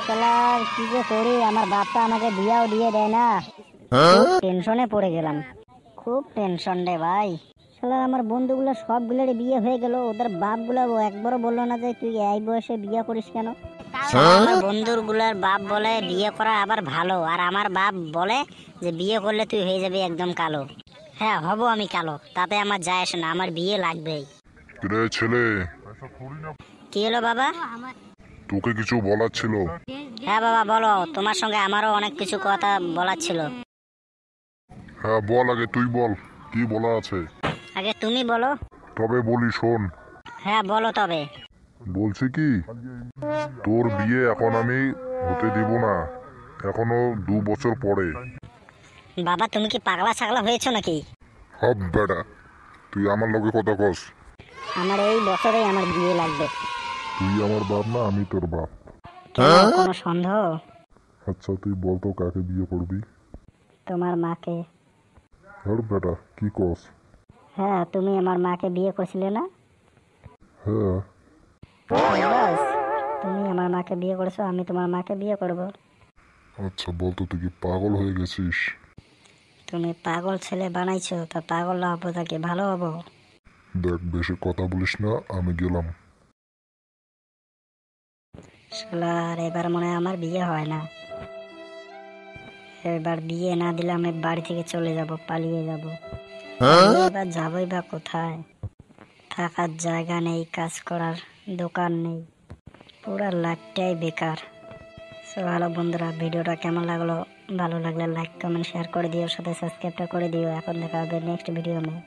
শালার কি যে করি, আমার বাপটা আমাকে বিয়াও দিয়ে দেয় না। টেনশনে পড়ে গেলাম, খুব টেনশন রে ভাই। শালা আমার বন্ধুগুলো সবগুলোর বিয়ে হয়ে গেল, ওদের বাপগুলো একবারও বললো না যে তুই এই বয়সে বিয়ে করিস কেন। আমার বন্ধুর গুলার বাপ বলে বিয়ে করা আবার ভালো, আর আমার বাপ বলে যে বিয়ে করলে তুই হয়ে যাবি একদম কালো। হ্যাঁ হব আমি কালো, তাতে আমার যায় আসে না, আমার বিয়ে লাগবেই। রে ছেলে, কি হলো বাবা? তোকে কিছু বলার ছিল। হ্যাঁ বাবা বলো, তোমার সঙ্গে আমারও অনেক কিছু কথা বলার ছিল। হ্যাঁ বল, আগে তুই বল কি বলা আছে। আগে তুমি বলো। তবে বলি শোন। হ্যাঁ বলো তবে। বলছি কি, তোর বিয়ে এখন আমি হতে দিব না, এখনো 2 বছর পরে। বাবা তুমি কি পাগলা ছাগলা হয়েছো নাকি? হব বেটা, তুই আমার লগে কথা কস। আমার এই বছরেই আমার বিয়ে লাগবে। তুই আমার বাপ না আমি তোর বাপ। কেন, কোনো সন্দেহ? আচ্ছা তুই বল তো কাকে বিয়ে করবি। তোমার মাকে। হর বেটা কি কস? হ্যাঁ তুমি আমার মাকে বিয়ে করছিলে না? হ্যাঁ। বাস, তুমি আমার মাকে বিয়ে করেছো, আমি তোমার মাকে বিয়ে করব। আচ্ছা বল তো, তুই কি পাগল হয়ে গেছিস? তুমি পাগল ছেলে বানাইছো, তা পাগল না হবো তাকে ভালো হবো? দেখ বেশি কথা বলিস না, আমি গেলাম। শালার এবার মনে হয় আমার বিয়ে হয় না। এবার বিয়ে না দিলে আমি বাড়ি থেকে চলে যাব, পালিয়ে যাব। এবার যাবোই বা কোথায়? থাকার জায়গা নেই, কাজ করার দোকান নেই, পুরা লাইফটাই বেকার। সো ভালো বন্ধুরা, ভিডিওটা কেমন লাগলো? ভালো লাগলে লাইক কমেন্ট শেয়ার করে দিও, সাথে সাবস্ক্রাইবটা করে দিও। এখন দেখা হবে নেক্সট ভিডিও में।